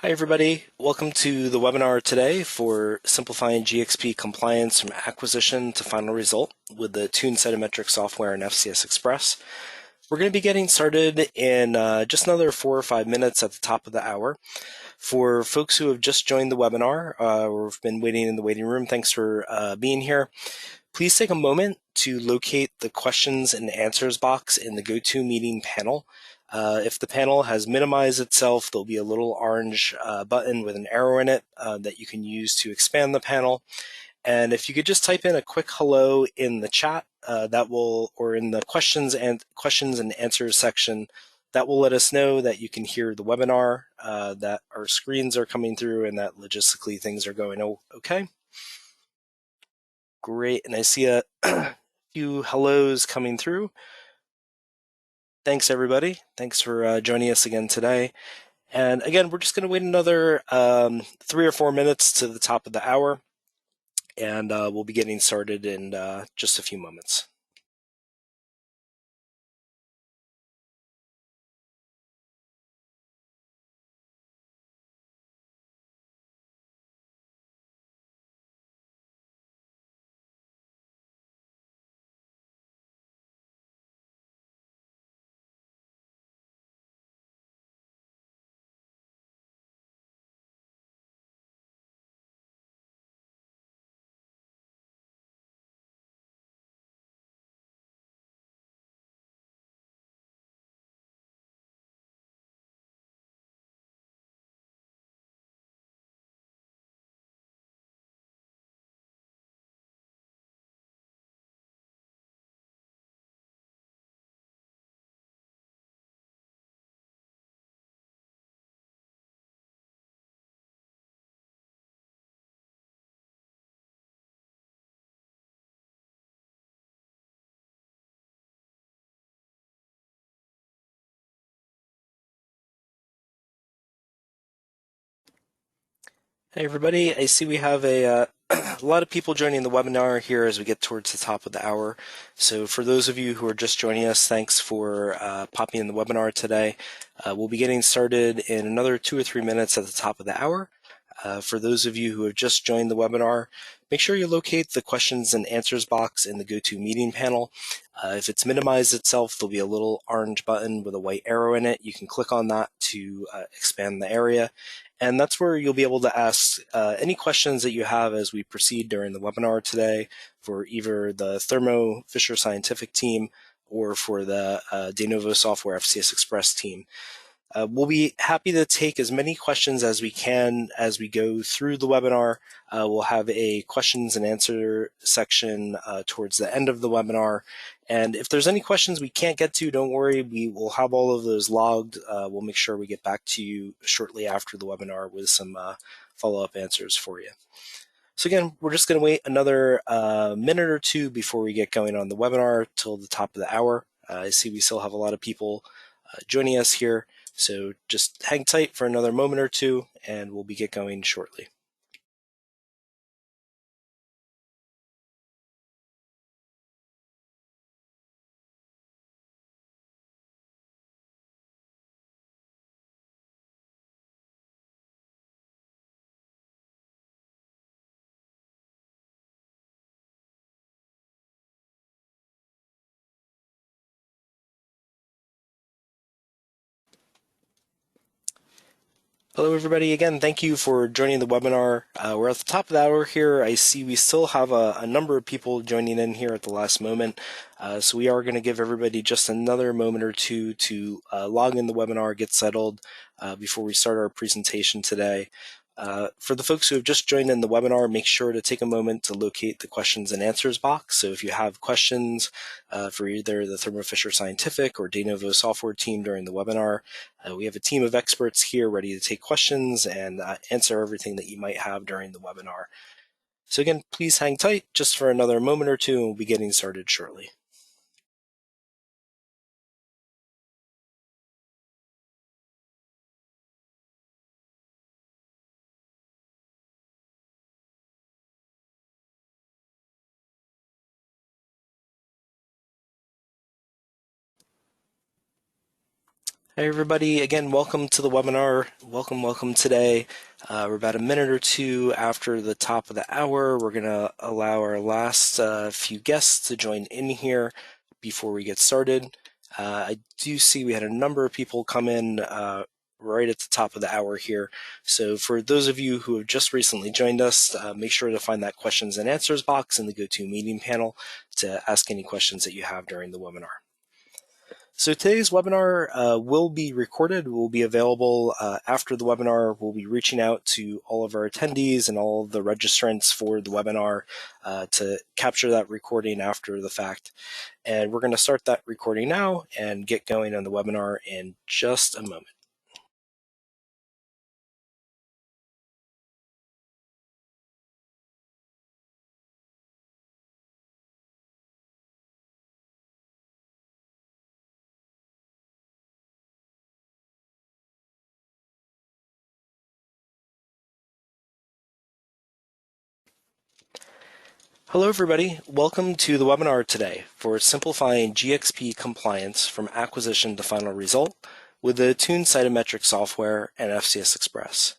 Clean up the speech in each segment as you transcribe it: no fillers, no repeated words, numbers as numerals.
Hi, everybody. Welcome to the webinar today for simplifying GxP compliance from acquisition to final result with the Attune Cytometric software and FCS Express. We're going to be getting started in just another 4 or 5 minutes at the top of the hour. For folks who have just joined the webinar or have been waiting in the waiting room, thanks for being here. Please take a moment to locate the questions and answers box in the GoToMeeting panel. If the panel has minimized itself, there'll be a little orange button with an arrow in it that you can use to expand the panel. And if you could just type in a quick hello in the chat, or in the questions and answers section, that will let us know that you can hear the webinar, that our screens are coming through, and that logistically things are going okay. Great, and I see a few hellos coming through. Thanks, everybody. Thanks for joining us again today. And again, we're just going to wait another 3 or 4 minutes to the top of the hour, and we'll be getting started in just a few moments. Hey, everybody. I see we have a lot of people joining the webinar here as we get towards the top of the hour. So for those of you who are just joining us, thanks for popping in the webinar today. We'll be getting started in another 2 or 3 minutes at the top of the hour. For those of you who have just joined the webinar, make sure you locate the questions and answers box in the GoToMeeting panel. If it's minimized itself, there'll be a little orange button with a white arrow in it. You can click on that to expand the area. And that's where you'll be able to ask any questions that you have as we proceed during the webinar today for either the Thermo Fisher Scientific team or for the Novo Software FCS Express team. We'll be happy to take as many questions as we can as we go through the webinar. We'll have a questions and answer section towards the end of the webinar. And if there's any questions we can't get to, don't worry, we will have all of those logged. We'll make sure we get back to you shortly after the webinar with some follow-up answers for you. So again, we're just going to wait another minute or two before we get going on the webinar till the top of the hour. I see we still have a lot of people joining us here. So just hang tight for another moment or two, and we'll get going shortly. Hello, everybody. Again, thank you for joining the webinar. We're at the top of the hour here. I see we still have a number of people joining in here at the last moment. So we are going to give everybody just another moment or two to log in the webinar, get settled before we start our presentation today. For the folks who have just joined in the webinar, make sure to take a moment to locate the questions and answers box. So if you have questions for either the Thermo Fisher Scientific or De Novo Software team during the webinar, we have a team of experts here ready to take questions and answer everything that you might have during the webinar. So again, please hang tight just for another moment or two, and we'll be getting started shortly. Hey everybody, again, welcome to the webinar. Welcome today. We're about a minute or two after the top of the hour. We're going to allow our last few guests to join in here before we get started. I do see we had a number of people come in right at the top of the hour here. So for those of you who have just recently joined us, make sure to find that questions and answers box in the GoToMeeting panel to ask any questions that you have during the webinar. So today's webinar will be recorded, will be available after the webinar. We'll be reaching out to all of our attendees and all of the registrants for the webinar to capture that recording after the fact. And we're going to start that recording now and get going on the webinar in just a moment. Hello everybody, welcome to the webinar today for simplifying GxP compliance from acquisition to final result with the Attune Cytometric software and FCS Express.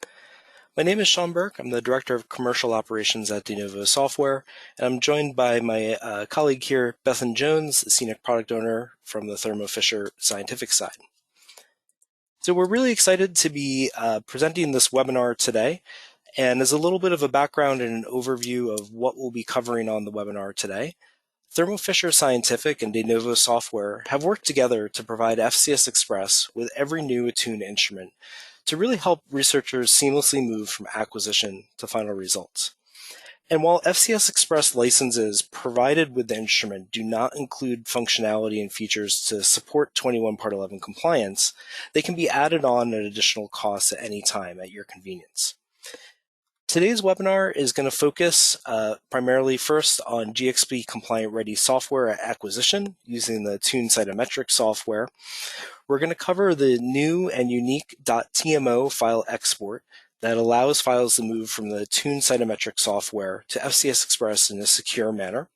My name is Sean Burke. I'm the Director of Commercial Operations at Novo Software, and I'm joined by my colleague here, Bethan Jones, the Senior Product Owner from the Thermo Fisher Scientific side. So we're really excited to be presenting this webinar today. And as a little bit of a background and an overview of what we'll be covering on the webinar today, Thermo Fisher Scientific and Novo Software have worked together to provide FCS Express with every new Attune instrument to really help researchers seamlessly move from acquisition to final results. And while FCS Express licenses provided with the instrument do not include functionality and features to support 21 Part 11 compliance, they can be added on at additional costs at any time at your convenience. Today's webinar is going to focus primarily first on GxP compliant ready software at acquisition using the Attune Cytometric software. We're going to cover the new and unique .tmo file export that allows files to move from the Attune Cytometric software to FCS Express in a secure manner.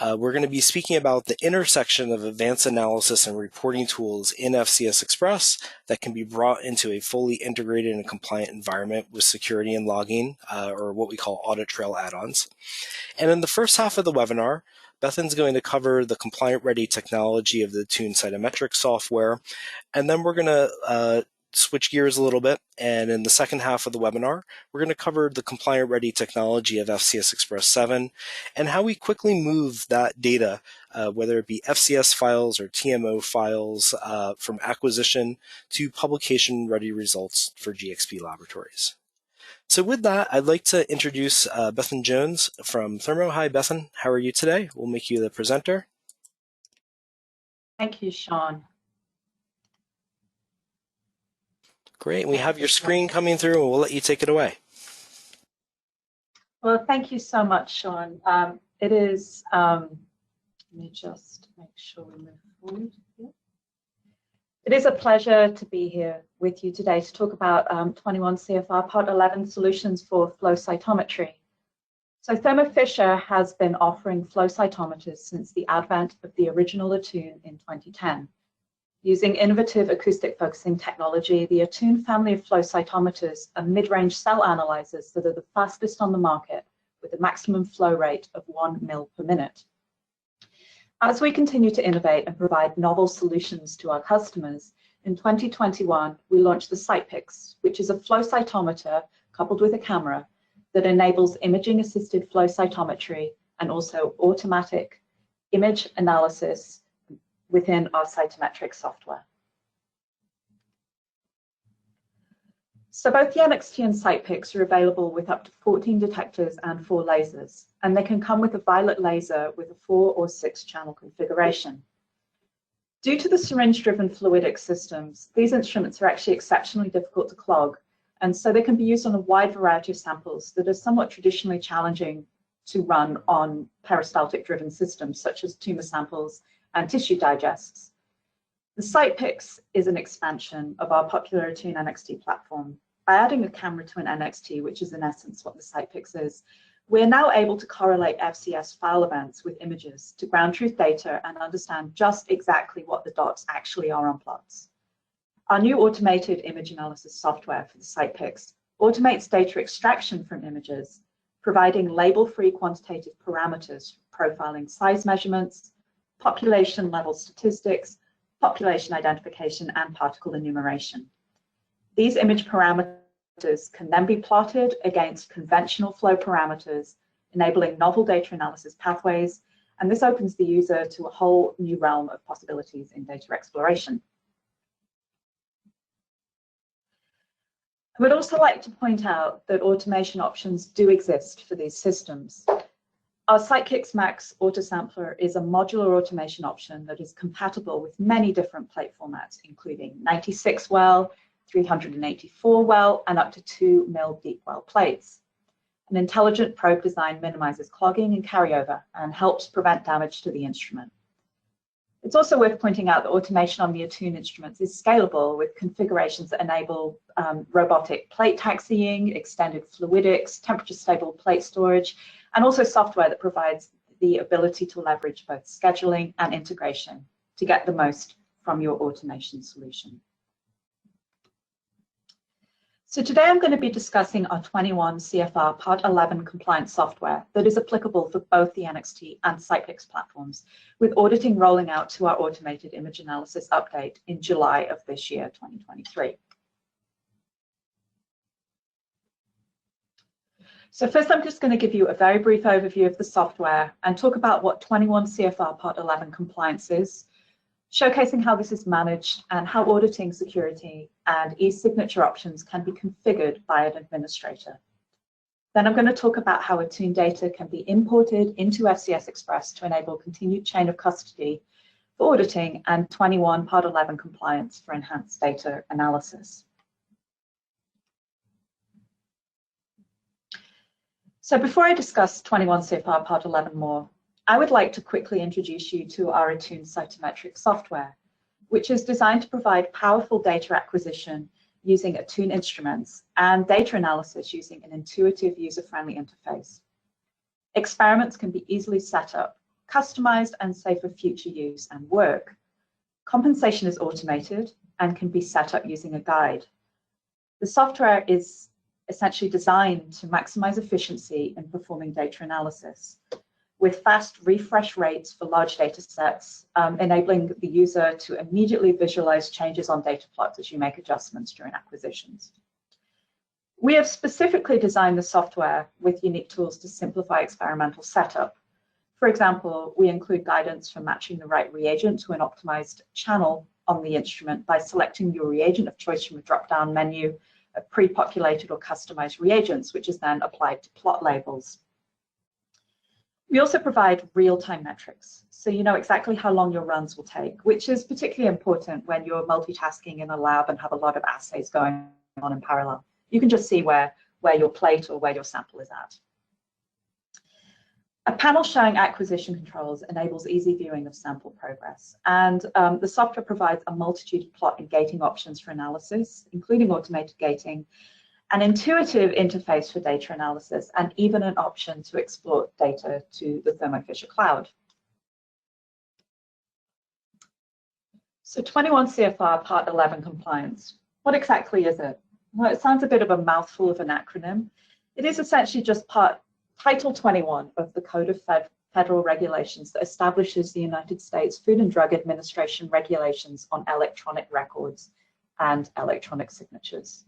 We're going to be speaking about the intersection of advanced analysis and reporting tools in FCS Express that can be brought into a fully integrated and compliant environment with security and logging, or what we call audit trail add-ons. And in the first half of the webinar, Bethan's going to cover the compliant ready technology of the Attune Cytometric software, and then we're going to switch gears a little bit, and in the second half of the webinar, we're going to cover the compliant ready technology of FCS Express 7 and how we quickly move that data, whether it be FCS files or TMO files, from acquisition to publication ready results for GxP laboratories. So with that, I'd like to introduce Bethan Jones from Thermo. Hi, Bethan. How are you today? We'll make you the presenter. Thank you, Sean. Great. We have your screen coming through, and we'll let you take it away. Well, thank you so much, Sean. It is, let me just make sure we move forward here. It is a pleasure to be here with you today to talk about 21 CFR Part 11 solutions for flow cytometry. So Thermo Fisher has been offering flow cytometers since the advent of the original Attune in 2010. Using innovative acoustic focusing technology, the Attune family of flow cytometers are mid-range cell analyzers that are the fastest on the market with a maximum flow rate of 1 ml per minute. As we continue to innovate and provide novel solutions to our customers, in 2021, we launched the CytPix, which is a flow cytometer coupled with a camera that enables imaging-assisted flow cytometry and also automatic image analysis within our cytometric software. So both the NXT and CytPix are available with up to 14 detectors and 4 lasers, and they can come with a violet laser with a 4 or 6 channel configuration. Due to the syringe-driven fluidic systems, these instruments are actually exceptionally difficult to clog, and so they can be used on a wide variety of samples that are somewhat traditionally challenging to run on peristaltic-driven systems, such as tumor samples and tissue digests. The CytPix is an expansion of our popular Attune NXT platform. By adding a camera to an NXT, which is in essence what the CytPix is, we're now able to correlate FCS file events with images to ground truth data and understand just exactly what the dots actually are on plots. Our new automated image analysis software for the CytPix automates data extraction from images, providing label-free quantitative parameters, profiling size measurements, population-level statistics, population identification, and particle enumeration. These image parameters can then be plotted against conventional flow parameters, enabling novel data analysis pathways, and this opens the user to a whole new realm of possibilities in data exploration. I would also like to point out that automation options do exist for these systems. Our CytKix Max autosampler is a modular automation option that is compatible with many different plate formats, including 96 well, 384 well, and up to 2 mil deep well plates. An intelligent probe design minimizes clogging and carryover and helps prevent damage to the instrument. It's also worth pointing out that automation on the Attune instruments is scalable with configurations that enable robotic plate taxiing, extended fluidics, temperature-stable plate storage, and also software that provides the ability to leverage both scheduling and integration to get the most from your automation solution. So today I'm going to be discussing our 21 CFR Part 11 compliance software that is applicable for both the NXT and CytPix platforms, with auditing rolling out to our automated image analysis update in July of this year, 2023. So first I'm just going to give you a very brief overview of the software and talk about what 21 CFR Part 11 compliance is, showcasing how this is managed and how auditing security and e-signature options can be configured by an administrator. Then I'm going to talk about how Attune data can be imported into FCS Express to enable continued chain of custody for auditing and 21 Part 11 compliance for enhanced data analysis. So before I discuss 21 CFR Part 11 more, I would like to quickly introduce you to our Attune Cytometric software, which is designed to provide powerful data acquisition using Attune instruments and data analysis using an intuitive, user-friendly interface. Experiments can be easily set up, customized, and safe for future use and work. Compensation is automated and can be set up using a guide. The software is essentially designed to maximize efficiency in performing data analysis, with fast refresh rates for large data sets, enabling the user to immediately visualize changes on data plots as you make adjustments during acquisitions. We have specifically designed the software with unique tools to simplify experimental setup. For example, we include guidance for matching the right reagent to an optimized channel on the instrument by selecting your reagent of choice from a drop-down menu of pre-populated or customized reagents, which is then applied to plot labels. We also provide real-time metrics, so you know exactly how long your runs will take, which is particularly important when you're multitasking in a lab and have a lot of assays going on in parallel. You can just see where your plate or where your sample is at. A panel showing acquisition controls enables easy viewing of sample progress, and the software provides a multitude of plot and gating options for analysis, including automated gating, an intuitive interface for data analysis, and even an option to export data to the Thermo Fisher cloud. So 21 CFR Part 11 compliance, what exactly is it? Well, it sounds a bit of a mouthful of an acronym. It is essentially just Title 21 of the Code of Federal Regulations that establishes the United States Food and Drug Administration regulations on electronic records and electronic signatures.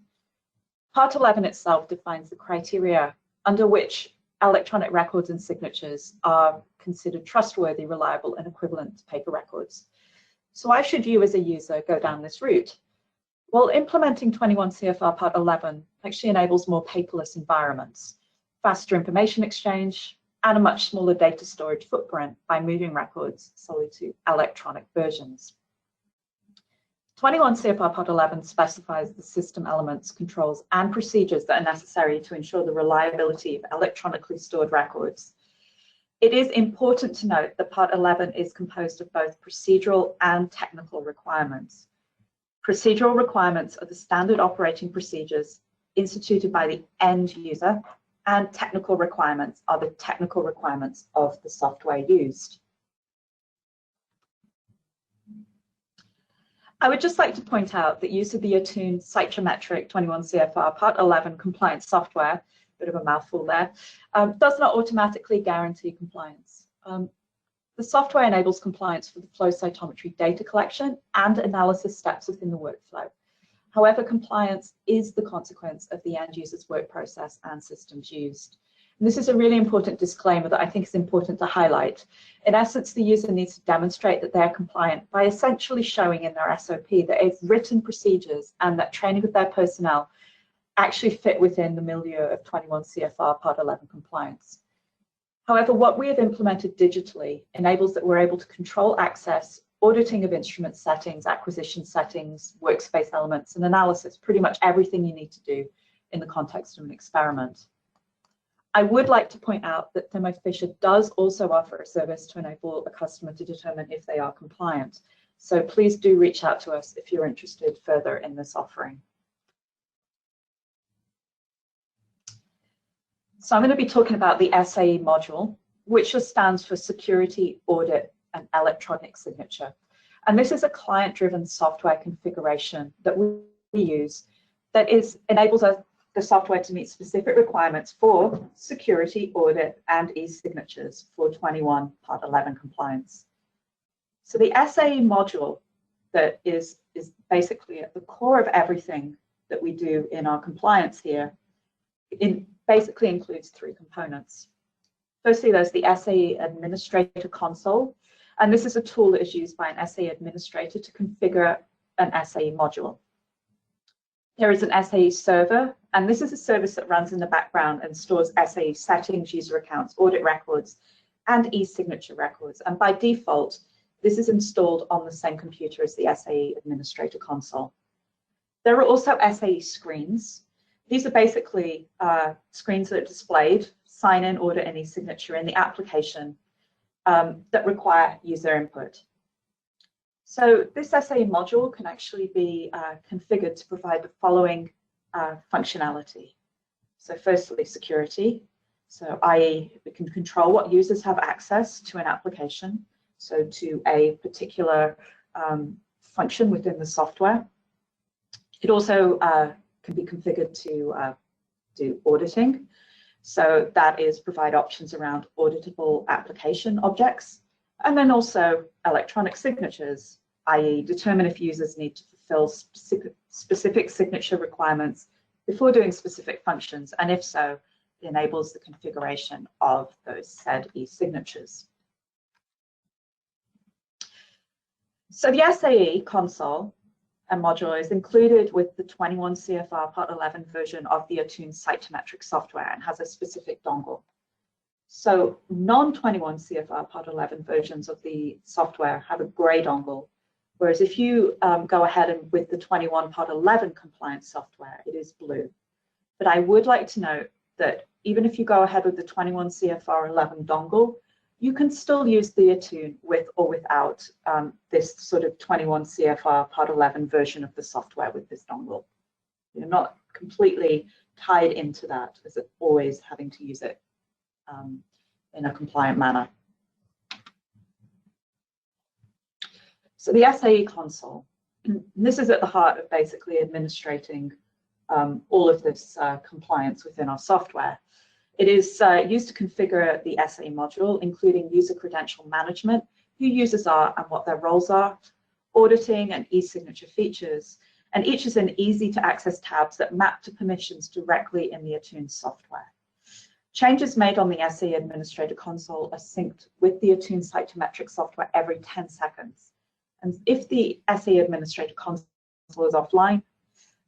Part 11 itself defines the criteria under which electronic records and signatures are considered trustworthy, reliable, and equivalent to paper records. So why should you as a user go down this route? Well, implementing 21 CFR Part 11 actually enables more paperless environments, faster information exchange, and a much smaller data storage footprint by moving records solely to electronic versions. 21 CFR Part 11 specifies the system elements, controls, and procedures that are necessary to ensure the reliability of electronically stored records. It is important to note that Part 11 is composed of both procedural and technical requirements. Procedural requirements are the standard operating procedures instituted by the end user, and technical requirements are the technical requirements of the software used. I would just like to point out that use of the Attune Cytometric 21 CFR Part 11 compliance software, bit of a mouthful there, does not automatically guarantee compliance. The software enables compliance for the flow cytometry data collection and analysis steps within the workflow. However, compliance is the consequence of the end user's work process and systems used. And this is a really important disclaimer that I think is important to highlight. In essence, the user needs to demonstrate that they're compliant by essentially showing in their SOP that they've written procedures and that training of their personnel actually fit within the milieu of 21 CFR Part 11 compliance. However, what we have implemented digitally enables that we're able to control access, auditing of instrument settings, acquisition settings, workspace elements, and analysis, pretty much everything you need to do in the context of an experiment. I would like to point out that Thermo Fisher does also offer a service to enable a customer to determine if they are compliant. So please do reach out to us if you're interested further in this offering. So I'm going to be talking about the SAE module, which just stands for Security, Audit, and Electronic Signature. And this is a client-driven software configuration that we use that enables us the software to meet specific requirements for security, audit, and e-signatures for 21 Part 11 compliance. So the SAE module that is basically at the core of everything that we do in our compliance here, it basically includes three components. Firstly, there's the SAE Administrator Console, and this is a tool that is used by an SAE administrator to configure an SAE module. There is an SAE server, and this is a service that runs in the background and stores SAE settings, user accounts, audit records, and e-signature records. And by default, this is installed on the same computer as the SAE Administrator Console. There are also SAE screens. These are basically screens that are displayed, sign-in, audit, and e-signature in the application that require user input. So this SAE module can actually be configured to provide the following functionality. So firstly, security. So i.e. we can control what users have access to an application, so to a particular function within the software. It also can be configured to do auditing. So that is provide options around auditable application objects, and then also electronic signatures, i.e. determine if users need to fulfill specific signature requirements before doing specific functions, and if so, it enables the configuration of those said e-signatures. So the SAE console and module is included with the 21 CFR Part 11 version of the Attune Cytometric software and has a specific dongle. So non-21 CFR Part 11 versions of the software have a gray dongle, whereas if you go ahead and with the 21 Part 11 compliance software, it is blue. But I would like to note that even if you go ahead with the 21 CFR 11 dongle, you can still use the Attune with or without this sort of 21 CFR Part 11 version of the software with this dongle. You're not completely tied into that as always having to use it in a compliant manner. So the SAE console, this is at the heart of basically administrating all of this compliance within our software. It is used to configure the SAE module, including user credential management, who users are and what their roles are, auditing and e-signature features, and each is in easy to access tabs that map to permissions directly in the Attune software. Changes made on the SAE Administrator Console are synced with the Attune Cytometric software every 10 seconds. And if the SAE Administrator Console is offline,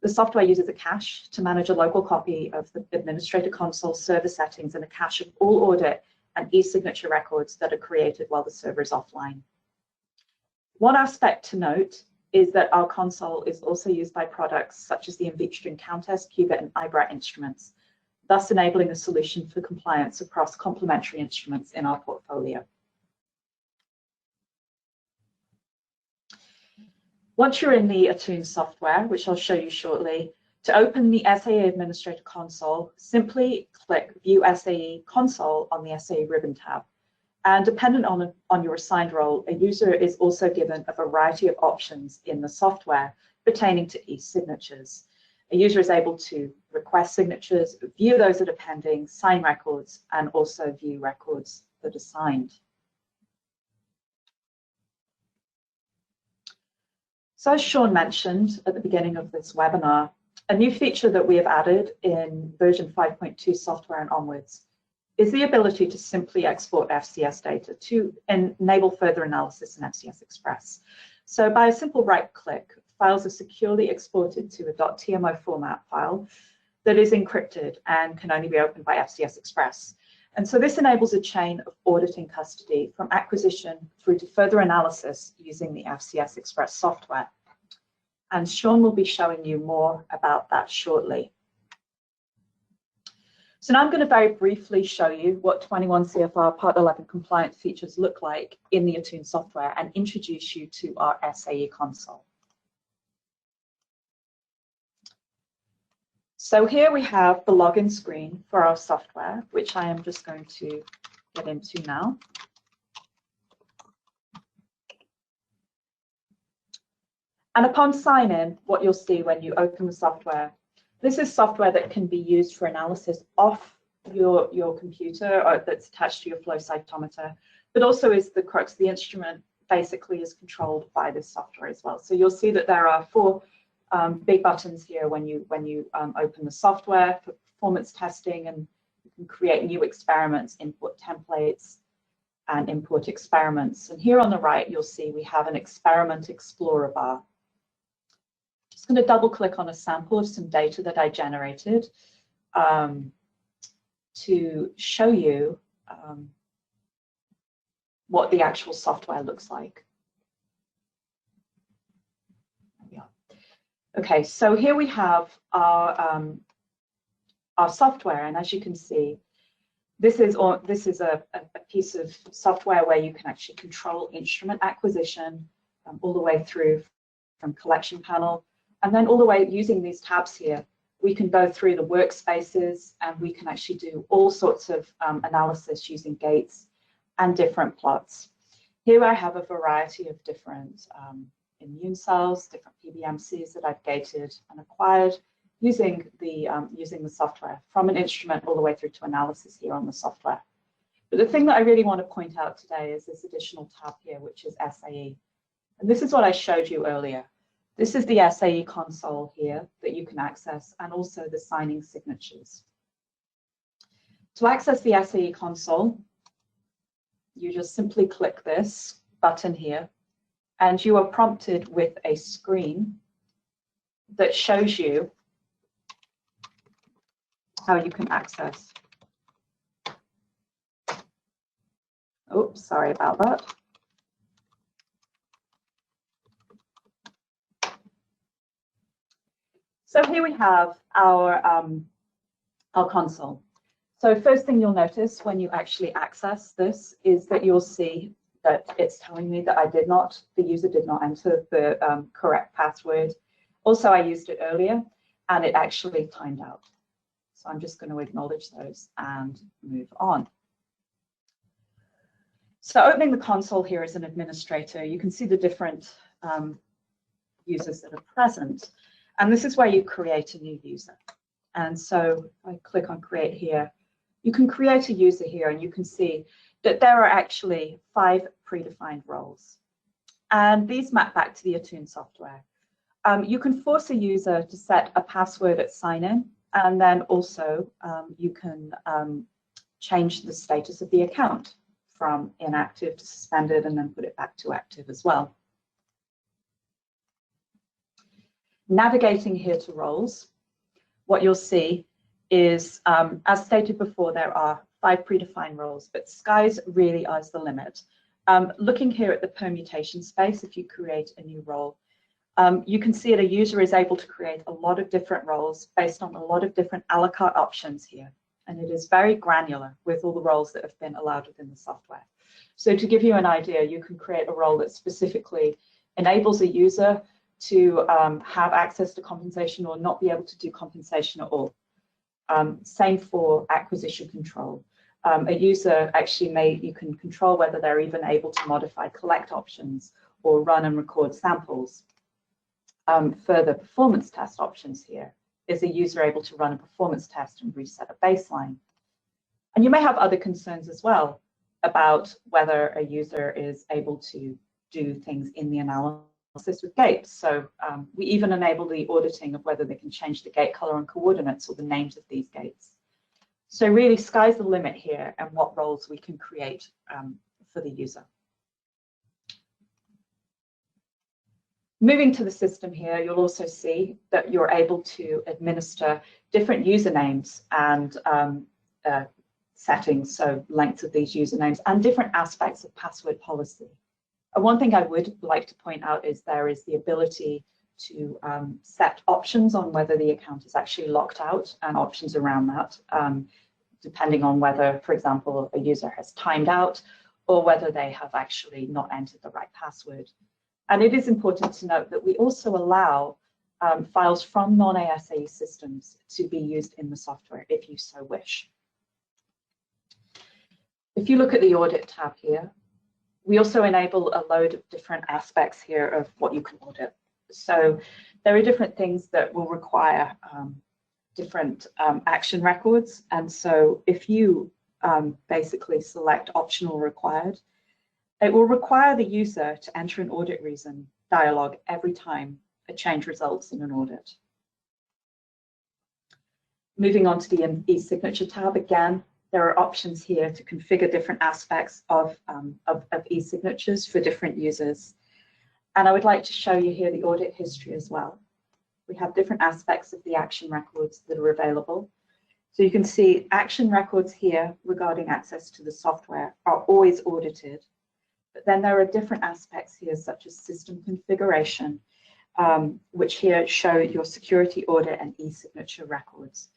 the software uses a cache to manage a local copy of the Administrator Console server settings and a cache of all audit and e-signature records that are created while the server is offline. One aspect to note is that our console is also used by products such as the Invitrogen Countess, Qubit, and IBRAT instruments, thus enabling a solution for compliance across complementary instruments in our portfolio. Once you're in the Attune software, which I'll show you shortly, to open the SAE Administrator Console, simply click View SAE Console on the SAE ribbon tab. And dependent on your assigned role, a user is also given a variety of options in the software pertaining to e-signatures. A user is able to request signatures, view those that are pending, sign records, and also view records that are signed. So as Sean mentioned at the beginning of this webinar, a new feature that we have added in version 5.2 software and onwards is the ability to simply export FCS data to enable further analysis in FCS Express. So by a simple right click, files are securely exported to a .tmo format file that is encrypted and can only be opened by FCS Express. And so this enables a chain of auditing custody from acquisition through to further analysis using the FCS Express software. And Sean will be showing you more about that shortly. So now I'm going to very briefly show you what 21 CFR Part 11 compliant features look like in the Attune software and introduce you to our SAE console. So here we have the login screen for our software, which I am just going to get into now. And upon sign in, what you'll see when you open the software, this is software that can be used for analysis off your computer or that's attached to your flow cytometer, but also is the crux. The instrument basically is controlled by this software as well. So you'll see that there are 4 big buttons here when you open the software for performance testing, and you can create new experiments, import templates, and import experiments. And here on the right, you'll see we have an Experiment Explorer bar. Just going to double click on a sample of some data that I generated to show you what the actual software looks like. Okay, so here we have our software, and as you can see, this is a piece of software where you can actually control instrument acquisition all the way through from collection panel, and then all the way using these tabs here, we can go through the workspaces and we can actually do all sorts of analysis using gates and different plots. Here I have a variety of different immune cells, different PBMCs that I've gated and acquired using the software from an instrument all the way through to analysis here on the software. But the thing that I really want to point out today is this additional tab here, which is SAE. And this is what I showed you earlier. This is the SAE console here that you can access, and also the signing signatures. To access the SAE console, you just simply click this button here, and you are prompted with a screen that shows you how you can access. Oops, sorry about that. So here we have our console. So first thing you'll notice when you actually access this is that you'll see that it's telling me that the user did not enter the correct password. Also, I used it earlier and it actually timed out. So I'm just going to acknowledge those and move on. So opening the console here as an administrator, you can see the different users that are present. And this is where you create a new user. And so if I click on create here, you can create a user here, and you can see that there are actually 5 predefined roles. And these map back to the Attune software. You can force a user to set a password at sign-in, and then also you can change the status of the account from inactive to suspended, and then put it back to active as well. Navigating here to roles, what you'll see is, as stated before, there are 5 predefined roles, but sky's really is the limit. Looking here at the permutation space, if you create a new role, you can see that a user is able to create a lot of different roles based on a lot of different a la carte options here. And it is very granular with all the roles that have been allowed within the software. So to give you an idea, you can create a role that specifically enables a user to have access to compensation or not be able to do compensation at all. Same for acquisition control. A user actually you can control whether they're even able to modify collect options or run and record samples. Further performance test options here. Is a user able to run a performance test and reset a baseline? And you may have other concerns as well about whether a user is able to do things in the analysis with gates. So we even enable the auditing of whether they can change the gate color and coordinates or the names of these gates. So really, sky's the limit here and what roles we can create for the user. Moving to the system here, you'll also see that you're able to administer different usernames and settings, so lengths of these usernames, and different aspects of password policy. One thing I would like to point out is there is the ability to set options on whether the account is actually locked out and options around that, depending on whether, for example, a user has timed out or whether they have actually not entered the right password. And it is important to note that we also allow files from non-ASAE systems to be used in the software if you so wish. If you look at the audit tab here, we also enable a load of different aspects here of what you can audit. So there are different things that will require different action records. And so if you basically select optional required, it will require the user to enter an audit reason dialog every time a change results in an audit. Moving on to the e-signature tab, again, there are options here to configure different aspects of e-signatures for different users. And I would like to show you here the audit history as well. We have different aspects of the action records that are available. So you can see action records here regarding access to the software are always audited. But then there are different aspects here, such as system configuration, which here show your security audit and e-signature records.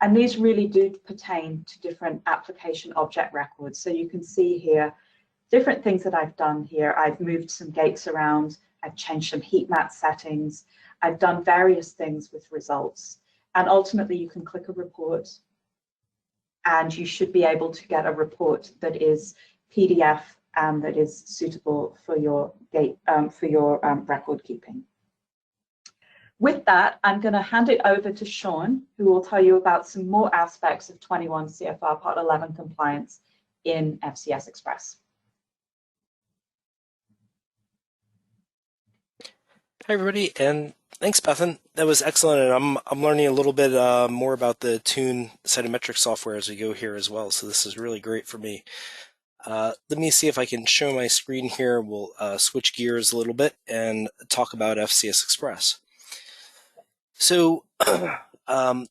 And these really do pertain to different application object records. So you can see here different things that I've done here. I've moved some gates around, I've changed some heat map settings, I've done various things with results. And ultimately you can click a report and you should be able to get a report that is PDF and that is suitable for your record keeping. With that, I'm going to hand it over to Sean, who will tell you about some more aspects of 21 CFR Part 11 compliance in FCS Express. Hi, everybody, and thanks, Bethan. That was excellent, and I'm learning a little bit more about the Attune Cytometric software as we go here as well, so this is really great for me. Let me see if I can show my screen here. We'll switch gears a little bit and talk about FCS Express. So the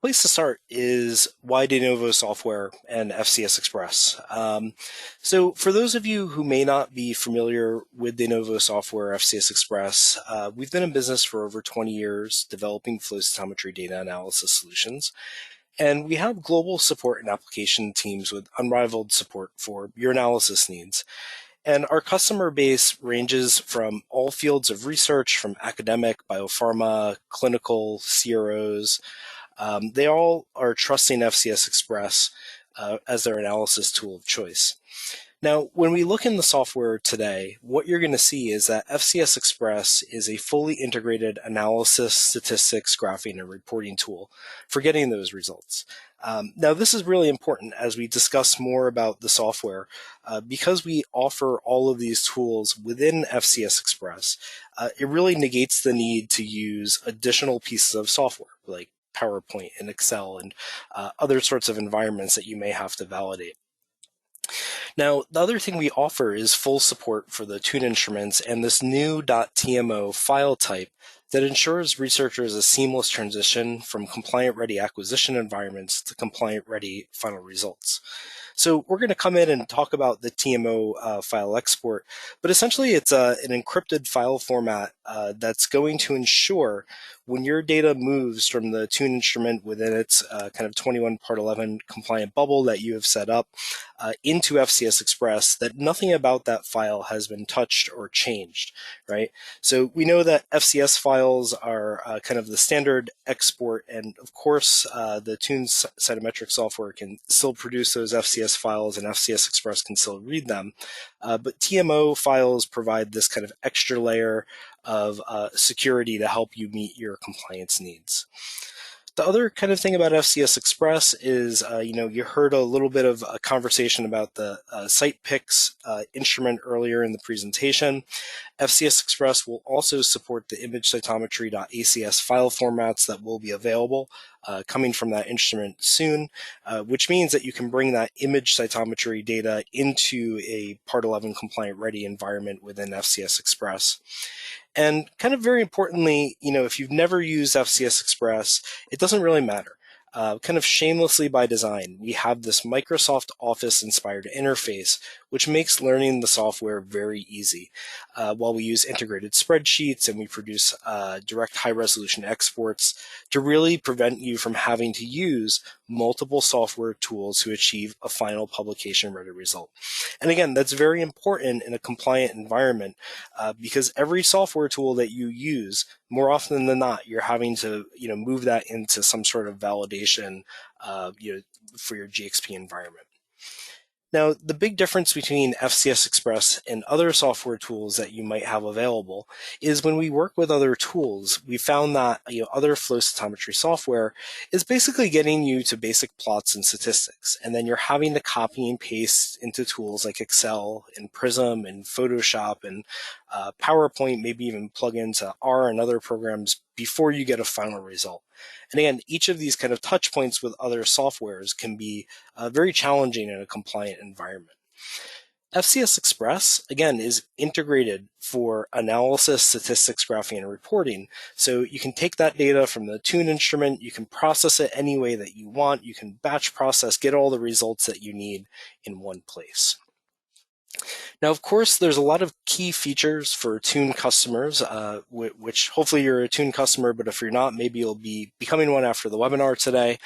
place to start is why Novo Software and FCS Express. So for those of you who may not be familiar with Novo Software FCS Express, we've been in business for over 20 years developing flow cytometry data analysis solutions. And we have global support and application teams with unrivaled support for your analysis needs. And our customer base ranges from all fields of research, from academic, biopharma, clinical, CROs. They all are trusting FCS Express as their analysis tool of choice. Now, when we look in the software today, what you're going to see is that FCS Express is a fully integrated analysis, statistics, graphing, and reporting tool for getting those results. Now, this is really important as we discuss more about the software. Because we offer all of these tools within FCS Express, it really negates the need to use additional pieces of software like PowerPoint and Excel and other sorts of environments that you may have to validate. Now, the other thing we offer is full support for the Attune instruments and this new .tmo file type that ensures researchers a seamless transition from compliant-ready acquisition environments to compliant-ready final results. So we're going to come in and talk about the TMO file export, but essentially it's an encrypted file format that's going to ensure when your data moves from the Attune instrument within its kind of 21 part 11 compliant bubble that you have set up into FCS Express, that nothing about that file has been touched or changed, right? So we know that FCS files are kind of the standard export, and of course the Attune Cytometric software can still produce those FCS files, and FCS Express can still read them. But TMO files provide this kind of extra layer of security to help you meet your compliance needs. The other kind of thing about FCS Express is, you heard a little bit of a conversation about the CytPix instrument earlier in the presentation. FCS Express will also support the image cytometry.acs file formats that will be available coming from that instrument soon, which means that you can bring that image cytometry data into a Part 11 compliant ready environment within FCS Express. And kind of very importantly, if you've never used FCS Express, it doesn't really matter. Kind of shamelessly by design, we have this Microsoft Office inspired interface, which makes learning the software very easy. While we use integrated spreadsheets and we produce direct high resolution exports to really prevent you from having to use multiple software tools to achieve a final publication ready result. And again, that's very important in a compliant environment because every software tool that you use, more often than not, you're having to move that into some sort of validation for your GxP environment. Now, the big difference between FCS Express and other software tools that you might have available is when we work with other tools, we found that other flow cytometry software is basically getting you to basic plots and statistics, and then you're having to copy and paste into tools like Excel and Prism and Photoshop and PowerPoint, maybe even plug into R and other programs before you get a final result. And again, each of these kind of touch points with other softwares can be very challenging in a compliant environment. FCS Express, again, is integrated for analysis, statistics, graphing, and reporting. So you can take that data from the Attune instrument, you can process it any way that you want, you can batch process, get all the results that you need in one place. Now, of course, there's a lot of key features for Attune customers, which hopefully you're a Attune customer, but if you're not, maybe you'll be becoming one after the webinar today.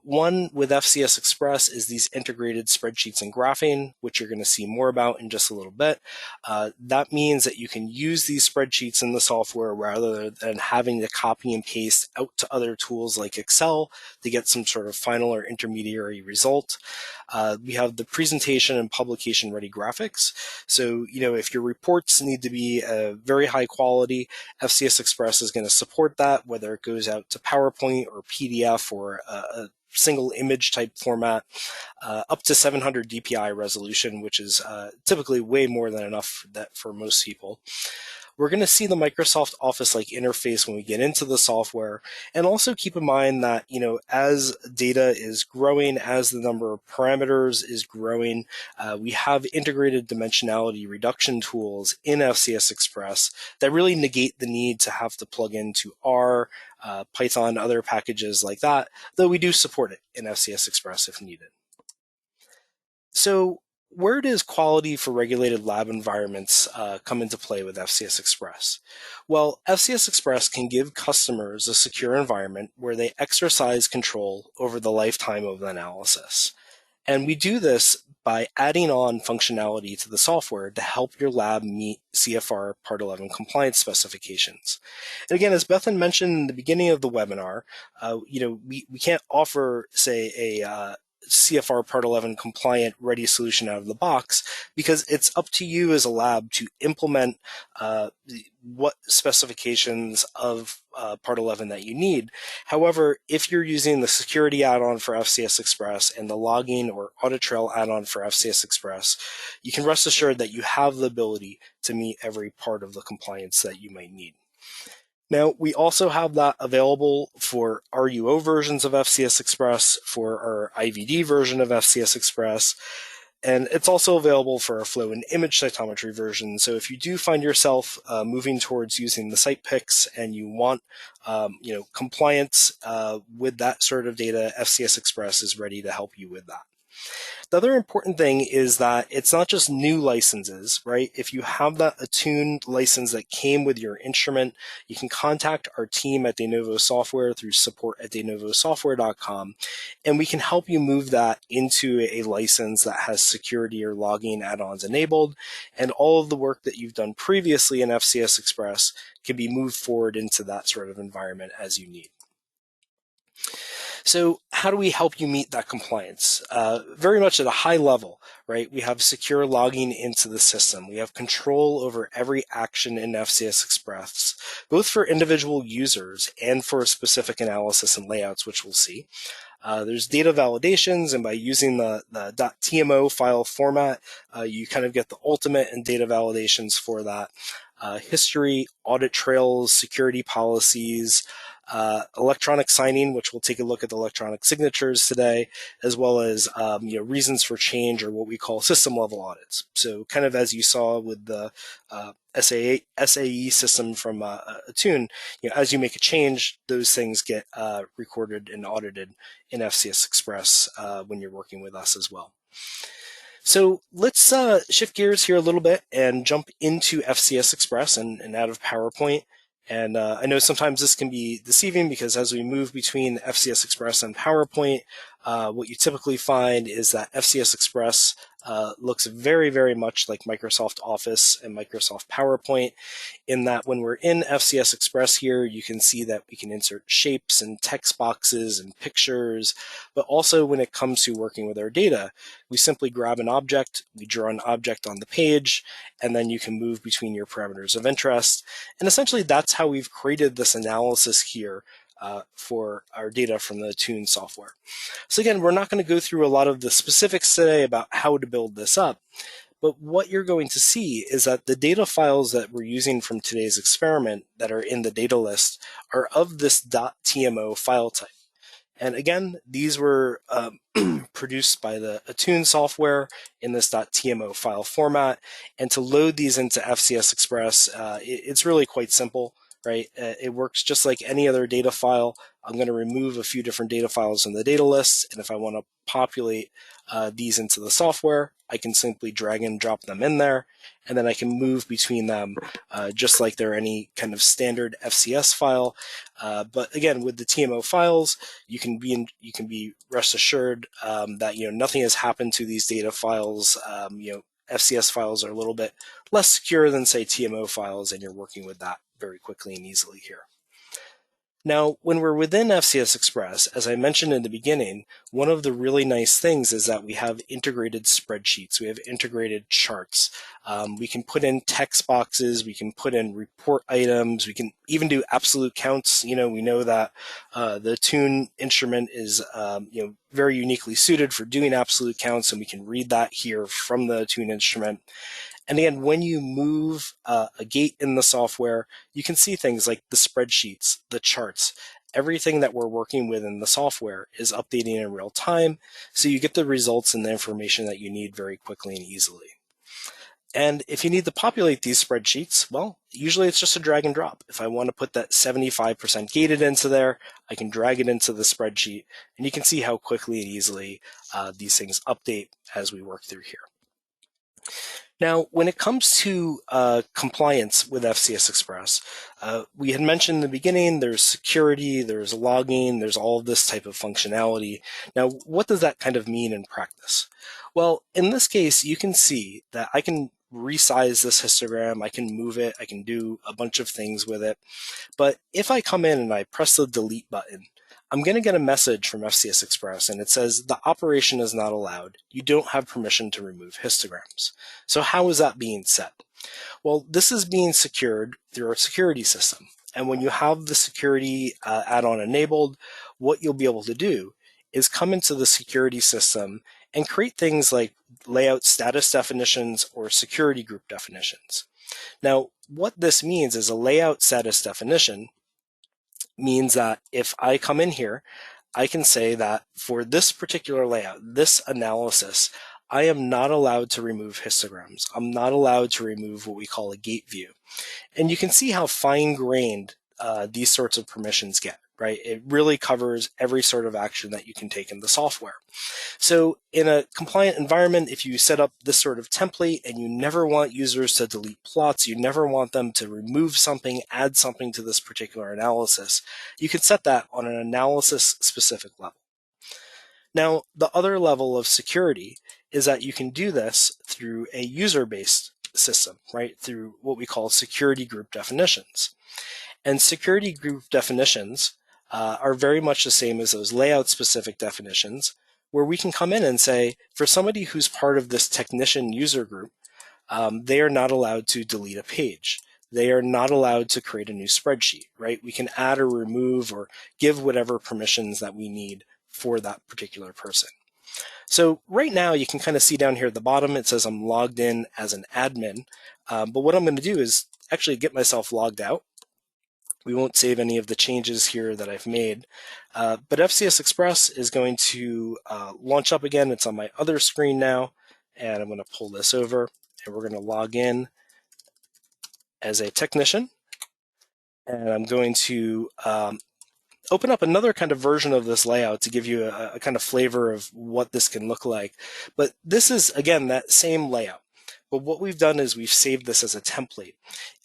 One with FCS Express is these integrated spreadsheets and graphing, which you're going to see more about in just a little bit. That means that you can use these spreadsheets in the software rather than having to copy and paste out to other tools like Excel to get some sort of final or intermediary result. We have the presentation and publication ready graphics. So, if your reports need to be very high quality, FCS Express is going to support that, whether it goes out to PowerPoint or PDF or a single image type format, up to 700 DPI resolution, which is typically way more than enough for most people. We're going to see the Microsoft Office-like interface when we get into the software, and also keep in mind that, as data is growing, as the number of parameters is growing, we have integrated dimensionality reduction tools in FCS Express that really negate the need to have to plug into R, Python, other packages like that, though we do support it in FCS Express if needed. So, where does quality for regulated lab environments come into play with FCS Express? Well, FCS Express can give customers a secure environment where they exercise control over the lifetime of the analysis. And we do this by adding on functionality to the software to help your lab meet CFR Part 11 compliance specifications. And again, as Bethan mentioned in the beginning of the webinar, we can't offer, say, a CFR Part 11 compliant ready solution out of the box, because it's up to you as a lab to implement what specifications of Part 11 that you need. However, if you're using the security add-on for FCS Express and the logging or audit trail add-on for FCS Express, you can rest assured that you have the ability to meet every part of the compliance that you might need. Now, we also have that available for RUO versions of FCS Express, for our IVD version of FCS Express, and it's also available for our flow and image cytometry version. So if you do find yourself moving towards using the CytPix and you want compliance with that sort of data, FCS Express is ready to help you with that. The other important thing is that it's not just new licenses, right? If you have that Attune license that came with your instrument, you can contact our team at Novo Software through support@denovosoftware.com, and we can help you move that into a license that has security or logging add-ons enabled, and all of the work that you've done previously in FCS Express can be moved forward into that sort of environment as you need. So how do we help you meet that compliance? Very much at a high level, right? We have secure logging into the system. We have control over every action in FCS Express, both for individual users and for specific analysis and layouts, which we'll see. There's data validations, and by using the .tmo file format, you kind of get the ultimate in data validations for that. History, audit trails, security policies, electronic signing, which we'll take a look at the electronic signatures today, as well as reasons for change, or what we call system level audits. So kind of as you saw with the SAE system from Attune, as you make a change, those things get recorded and audited in FCS Express when you're working with us as well. So let's shift gears here a little bit and jump into FCS Express and out of PowerPoint. And I know sometimes this can be deceiving, because as we move between FCS Express and PowerPoint, what you typically find is that FCS Express looks very, very much like Microsoft Office and Microsoft PowerPoint, in that when we're in FCS Express here, you can see that we can insert shapes and text boxes and pictures, but also when it comes to working with our data, we simply grab an object, we draw an object on the page, and then you can move between your parameters of interest. And essentially that's how we've created this analysis here for our data from the Attune software. So again, we're not going to go through a lot of the specifics today about how to build this up, but what you're going to see is that the data files that we're using from today's experiment that are in the data list are of this .tmo file type. And again, these were produced by the Attune software in this .tmo file format. And to load these into FCS Express, it's really quite simple, right? It works just like any other data file. I'm going to remove a few different data files in the data list, and if I want to populate these into the software, I can simply drag and drop them in there, and then I can move between them just like they're any kind of standard FCS file. But again, with the TMO files, you can be rest assured that nothing has happened to these data files. FCS files are a little bit less secure than, say, TMO files, and you're working with that very quickly and easily here. Now, when we're within FCS Express, as I mentioned in the beginning, one of the really nice things is that we have integrated spreadsheets. We have integrated charts. We can put in text boxes. We can put in report items. We can even do absolute counts. We know that the Attune instrument is very uniquely suited for doing absolute counts, and we can read that here from the Attune instrument. And again, when you move a gate in the software, you can see things like the spreadsheets, the charts, everything that we're working with in the software is updating in real time. So you get the results and the information that you need very quickly and easily. And if you need to populate these spreadsheets, well, usually it's just a drag and drop. If I want to put that 75% gated into there, I can drag it into the spreadsheet, and you can see how quickly and easily these things update as we work through here. Now, when it comes to compliance with FCS Express, we had mentioned in the beginning, there's security, there's logging, there's all of this type of functionality. Now, what does that kind of mean in practice? Well, in this case, you can see that I can resize this histogram, I can move it, I can do a bunch of things with it. But if I come in and I press the delete button, I'm going to get a message from FCS Express, and it says the operation is not allowed. You don't have permission to remove histograms. So how is that being set? Well, this is being secured through our security system. And when you have the security add-on enabled, what you'll be able to do is come into the security system and create things like layout status definitions or security group definitions. Now, what this means is a layout status definition means that if I come in here, I can say that for this particular layout, this analysis, I am not allowed to remove histograms. I'm not allowed to remove what we call a gate view. And you can see how fine-grained these sorts of permissions get, right? It really covers every sort of action that you can take in the software. So in a compliant environment, if you set up this sort of template and you never want users to delete plots, you never want them to remove something, add something to this particular analysis, you can set that on an analysis specific level. Now, the other level of security is that you can do this through a user-based system, right? Through what we call security group definitions. And security group definitions are very much the same as those layout-specific definitions, where we can come in and say, for somebody who's part of this technician user group, they are not allowed to delete a page. They are not allowed to create a new spreadsheet, right? We can add or remove or give whatever permissions that we need for that particular person. So right now you can kind of see down here at the bottom, it says I'm logged in as an admin. But what I'm going to do is actually get myself logged out. We won't save any of the changes here that I've made. But FCS Express is going to launch up again. It's on my other screen now. And I'm going to pull this over and we're going to log in as a technician. And I'm going to open up another kind of version of this layout to give you a kind of flavor of what this can look like. But this is, again, that same layout. But what we've done is we've saved this as a template.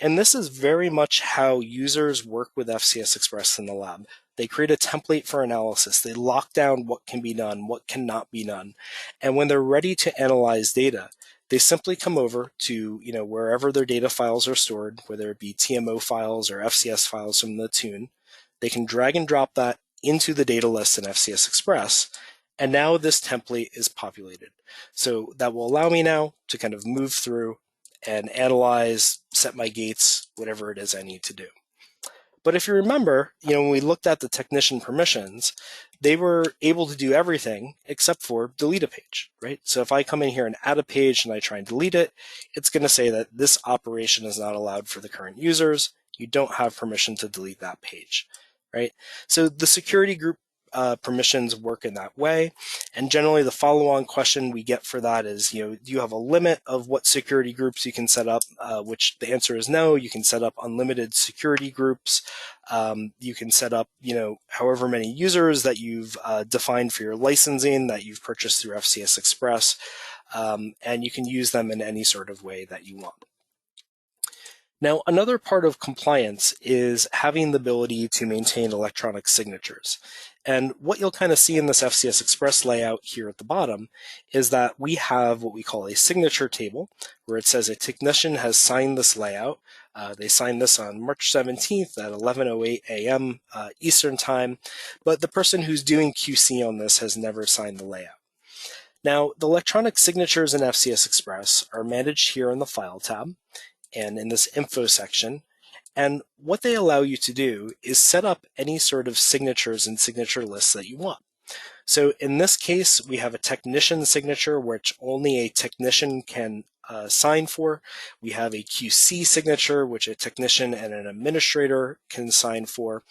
And this is very much how users work with FCS Express in the lab. They create a template for analysis. They lock down what can be done, what cannot be done. And when they're ready to analyze data, they simply come over to wherever their data files are stored, whether it be TMO files or FCS files from the Attune. They can drag and drop that into the data list in FCS Express, and now this template is populated. So that will allow me now to kind of move through and analyze, set my gates, whatever it is I need to do. But if you remember, when we looked at the technician permissions, they were able to do everything except for delete a page, right? So if I come in here and add a page and I try and delete it, it's going to say that this operation is not allowed for the current users. You don't have permission to delete that page, right? So the security group permissions work in that way. And generally the follow-on question we get for that is, do you have a limit of what security groups you can set up? Which the answer is no. You can set up unlimited security groups. You can set up, however many users that you've defined for your licensing that you've purchased through FCS Express. And you can use them in any sort of way that you want. Now, another part of compliance is having the ability to maintain electronic signatures. And what you'll kind of see in this FCS Express layout here at the bottom is that we have what we call a signature table, where it says a technician has signed this layout. They signed this on March 17th at 11:08 a.m. Eastern Time, but the person who's doing QC on this has never signed the layout. Now, the electronic signatures in FCS Express are managed here in the File tab and in this info section. And what they allow you to do is set up any sort of signatures and signature lists that you want. So in this case, we have a technician signature, which only a technician can sign for. We have a QC signature, which a technician and an administrator can sign for.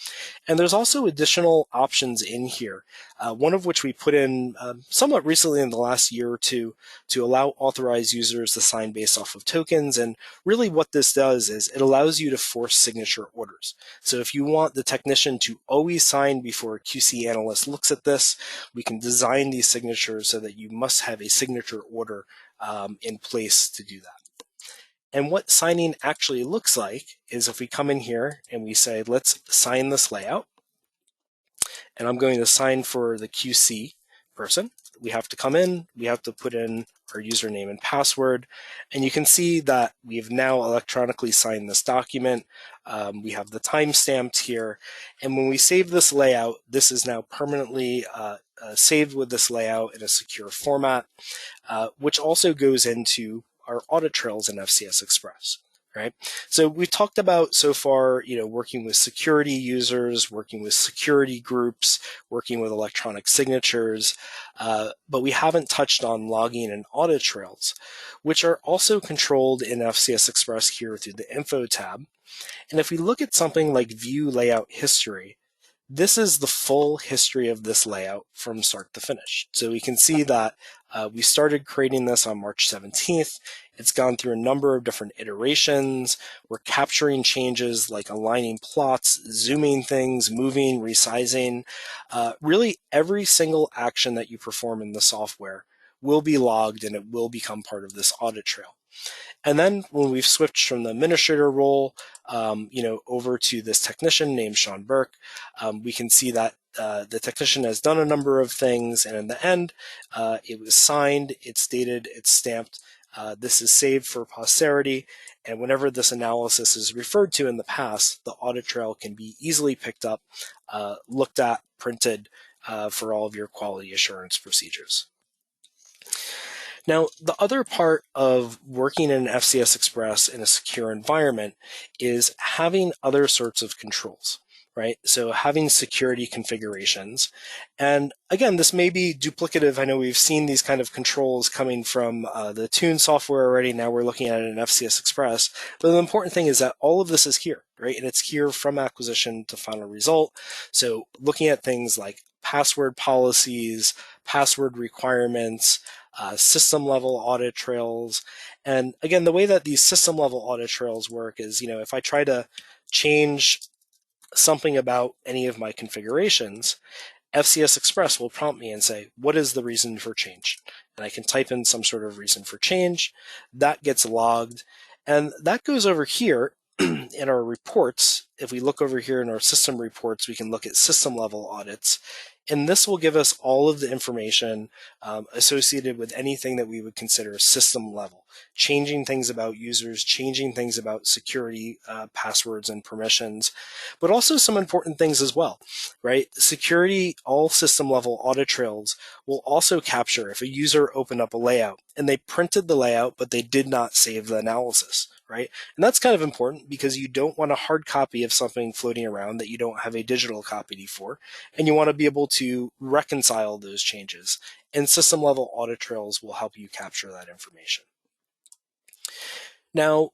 And there's also additional options in here, one of which we put in somewhat recently in the last year or two to allow authorized users to sign based off of tokens. And really what this does is it allows you to force signature orders. So if you want the technician to always sign before a QC analyst looks at this, we can design these signatures so that you must have a signature order in place to do that. And what signing actually looks like is if we come in here and we say, let's sign this layout, and I'm going to sign for the QC person. We have to come in, we have to put in our username and password, and you can see that we've now electronically signed this document. We have the time stamped here, and when we save this layout, this is now permanently saved with this layout in a secure format, which also goes into our audit trails in FCS Express. Right. So we've talked about so far, working with security users, working with security groups, working with electronic signatures, but we haven't touched on logging and audit trails, which are also controlled in FCS Express here through the Info tab. And if we look at something like View Layout History, This is the full history of this layout from start to finish. So we can see that we started creating this on March 17th. It's gone through a number of different iterations. We're capturing changes like aligning plots, zooming things, moving, resizing. Really, every single action that you perform in the software will be logged and it will become part of this audit trail. And then when we've switched from the administrator role, over to this technician named Sean Burke, we can see that the technician has done a number of things, and in the end, it was signed, it's dated, it's stamped. This is saved for posterity, and whenever this analysis is referred to in the past, the audit trail can be easily picked up, looked at, printed for all of your quality assurance procedures. Now, the other part of working in FCS Express in a secure environment is having other sorts of controls, right? So having security configurations. And again, this may be duplicative. I know we've seen these kind of controls coming from the Attune software already. Now we're looking at it in FCS Express. But the important thing is that all of this is here, right? And it's here from acquisition to final result. So looking at things like password policies, password requirements, system level audit trails. And again, the way that these system level audit trails work is, if I try to change something about any of my configurations, FCS Express will prompt me and say, what is the reason for change? And I can type in some sort of reason for change. That gets logged. And that goes over here in our reports. If we look over here in our system reports, we can look at system level audits. And this will give us all of the information associated with anything that we would consider system level, changing things about users, changing things about security, passwords and permissions, but also some important things as well, right? Security, all system level audit trails will also capture if a user opened up a layout and they printed the layout, but they did not save the analysis, right? And that's kind of important because you don't want a hard copy of something floating around that you don't have a digital copy for, and you want to be able to reconcile those changes. And system level audit trails will help you capture that information. Now,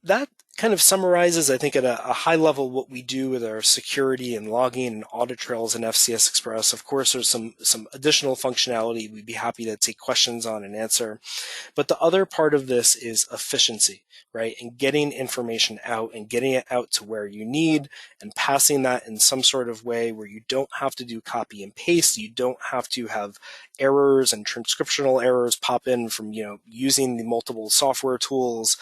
that kind of summarizes, I think, at a high level what we do with our security and logging and audit trails in FCS Express. Of course, there's some additional functionality we'd be happy to take questions on and answer. But the other part of this is efficiency, right? And getting information out and getting it out to where you need and passing that in some sort of way where you don't have to do copy and paste. You don't have to have errors and transcriptional errors pop in from, using the multiple software tools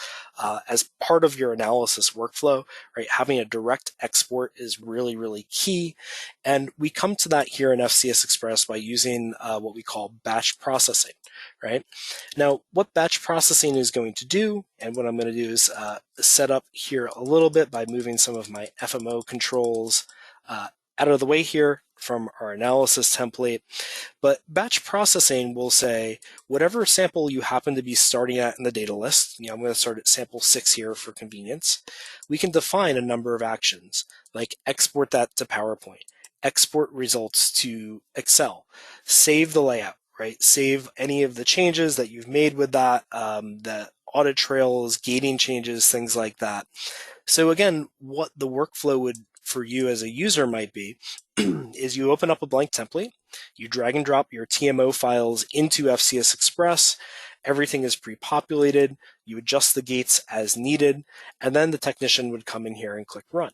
as part of your analysis workflow, right? Having a direct export is really, really key. And we come to that here in FCS Express by using what we call batch processing, right? Now, what batch processing is going to do, and what I'm going to do is set up here a little bit by moving some of my FMO controls out of the way here from our analysis template. But batch processing will say, whatever sample you happen to be starting at in the data list, I'm going to start at sample 6 here for convenience, we can define a number of actions, like export that to PowerPoint, export results to Excel, save the layout, right? Save any of the changes that you've made with that, the audit trails, gating changes, things like that. So again, what the workflow would for you as a user might be is you open up a blank template, you drag and drop your TMO files into FCS Express, everything is pre-populated, you adjust the gates as needed, and then the technician would come in here and click run.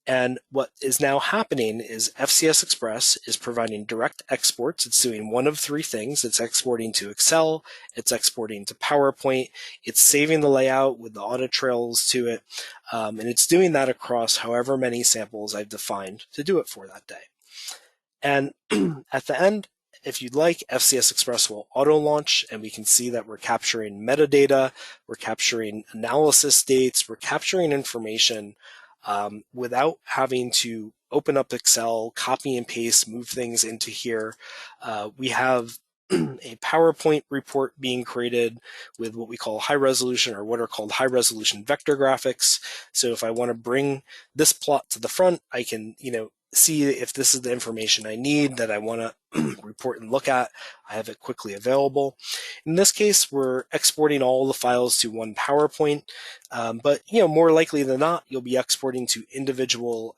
And what is now happening is FCS Express is providing direct exports. It's doing one of 3 things. It's exporting to Excel, it's exporting to PowerPoint, it's saving the layout with the audit trails to it, and it's doing that across however many samples I've defined to do it for that day. And at the end, if you'd like, FCS Express will auto launch, and we can see that we're capturing metadata, we're capturing analysis dates, we're capturing information without having to open up Excel, copy and paste, move things into here. We have a PowerPoint report being created with what we call high resolution, or what are called high resolution vector graphics. So if I want to bring this plot to the front, I can, see if this is the information I need that I want to report and look at. I have it quickly available. In this case, we're exporting all the files to one PowerPoint, but more likely than not, you'll be exporting to individual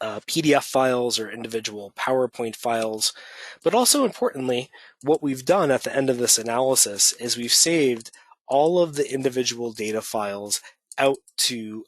PDF files or individual PowerPoint files. But also importantly, what we've done at the end of this analysis is we've saved all of the individual data files out to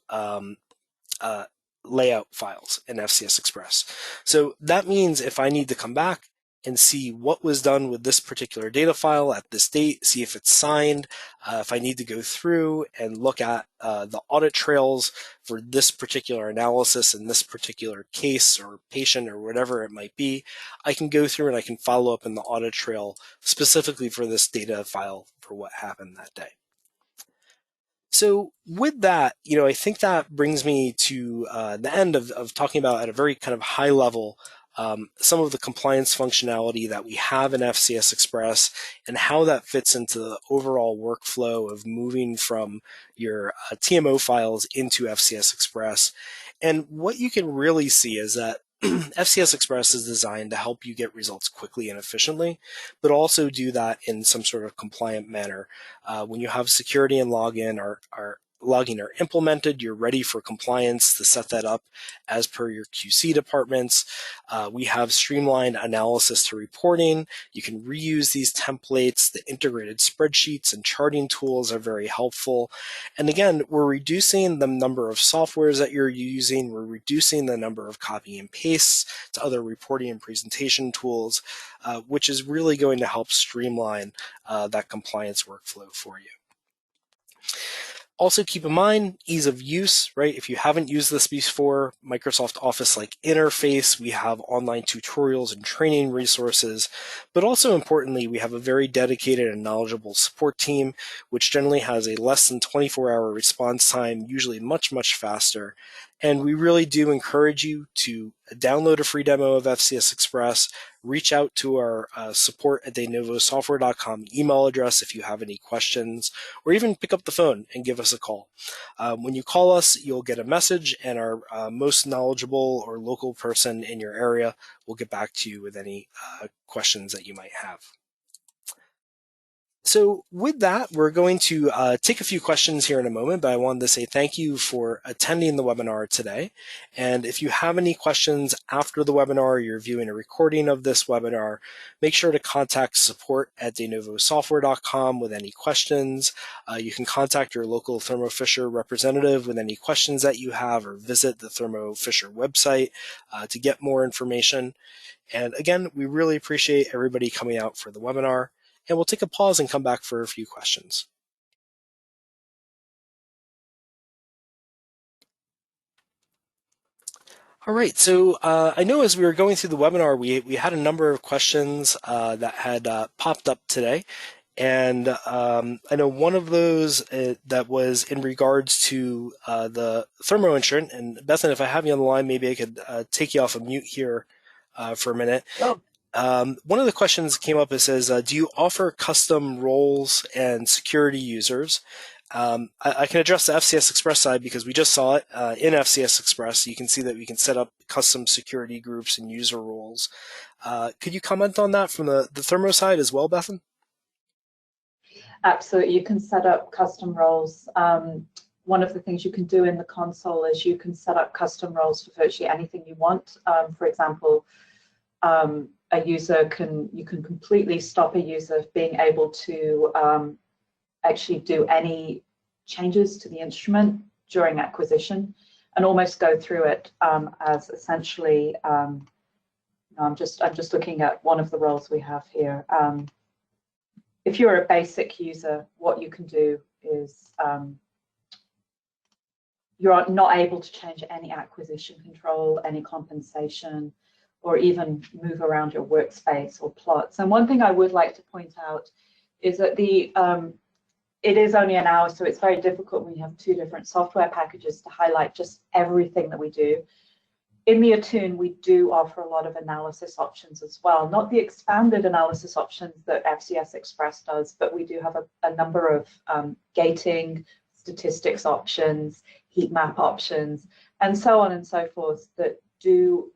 layout files in FCS Express. So that means if I need to come back and see what was done with this particular data file at this date, see if it's signed, if I need to go through and look at the audit trails for this particular analysis in this particular case or patient or whatever it might be, I can go through and I can follow up in the audit trail specifically for this data file for what happened that day. So with that, I think that brings me to the end of talking about at a very kind of high level some of the compliance functionality that we have in FCS Express and how that fits into the overall workflow of moving from your TMO files into FCS Express. And what you can really see is that FCS Express is designed to help you get results quickly and efficiently, but also do that in some sort of compliant manner. When you have security and logging are implemented, you're ready for compliance to set that up as per your QC departments. We have streamlined analysis to reporting. You can reuse these templates. The integrated spreadsheets and charting tools are very helpful. And again, we're reducing the number of softwares that you're using. We're reducing the number of copy and pastes to other reporting and presentation tools, which is really going to help streamline that compliance workflow for you. Also keep in mind, ease of use, right? If you haven't used this before, Microsoft Office-like interface, we have online tutorials and training resources, but also importantly, we have a very dedicated and knowledgeable support team, which generally has a less than 24-hour response time, usually much, much faster. And we really do encourage you to download a free demo of FCS Express, reach out to our support at novosoftware.com email address if you have any questions, or even pick up the phone and give us a call. When you call us, you'll get a message, and our most knowledgeable or local person in your area will get back to you with any questions that you might have. So with that, we're going to take a few questions here in a moment, but I wanted to say thank you for attending the webinar today. And if you have any questions after the webinar, you're viewing a recording of this webinar, make sure to contact support at novosoftware.com with any questions. You can contact your local Thermo Fisher representative with any questions that you have, or visit the Thermo Fisher website to get more information. And again, we really appreciate everybody coming out for the webinar. And we'll take a pause and come back for a few questions. All right, so I know as we were going through the webinar, we had a number of questions that had popped up today. And I know one of those that was in regards to the Thermo insurance. And Bethan, if I have you on the line, maybe I could take you off of mute here for a minute. Oh. One of the questions came up. It says, do you offer custom roles and security users? I can address the FCS Express side because we just saw it in FCS Express. You can see that we can set up custom security groups and user roles. Could you comment on that from the Thermo side as well, Bethan? Absolutely. You can set up custom roles. One of the things you can do in the console is you can set up custom roles for virtually anything you want. For example, you can completely stop a user being able to actually do any changes to the instrument during acquisition, and almost go through it as essentially. I'm just looking at one of the roles we have here. If you're a basic user, what you can do is you're not able to change any acquisition control, any compensation, or even move around your workspace or plots. And one thing I would like to point out is that it is only an hour, so it's very difficult when you have two different software packages to highlight just everything that we do. In the Attune, we do offer a lot of analysis options as well. Not the expanded analysis options that FCS Express does, but we do have a number of gating, statistics options, heat map options, and so on and so forth that you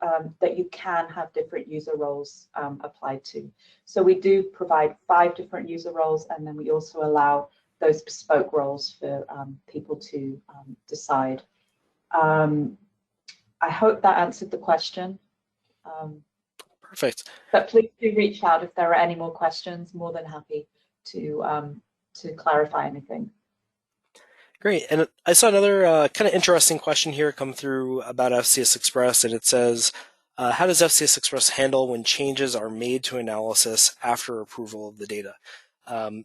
can have different user roles applied to. So we do provide 5 different user roles, and then we also allow those bespoke roles for people to decide. I hope that answered the question. Perfect. But please do reach out if there are any more questions. More than happy to clarify anything. Great. And I saw another kind of interesting question here come through about FCS Express, and it says, how does FCS Express handle when changes are made to analysis after approval of the data?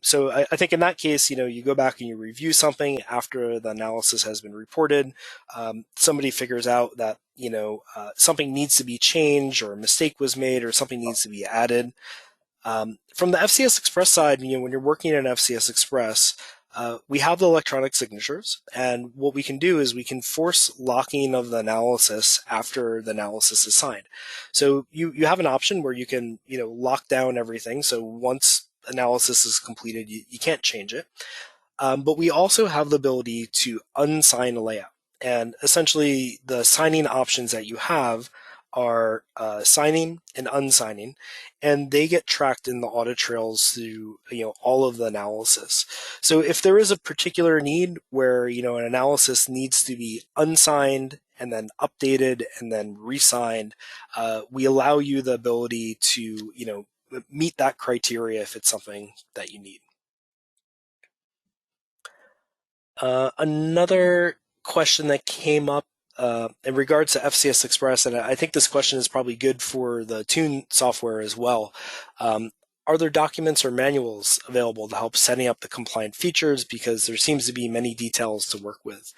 So I think in that case, you go back and you review something after the analysis has been reported. Somebody figures out that, something needs to be changed or a mistake was made or something needs to be added. From the FCS Express side, when you're working in FCS Express, we have the electronic signatures, and what we can do is we can force locking of the analysis after the analysis is signed. So you have an option where you can lock down everything. So once analysis is completed, you can't change it. But we also have the ability to unsign a layout, and essentially the signing options that you have are signing and unsigning, and they get tracked in the audit trails through all of the analysis. So if there is a particular need where an analysis needs to be unsigned and then updated and then re-signed, we allow you the ability to meet that criteria if it's something that you need. Another question that came up in regards to FCS Express, and I think this question is probably good for the Attune software as well. Are there documents or manuals available to help setting up the compliant features? Because there seems to be many details to work with.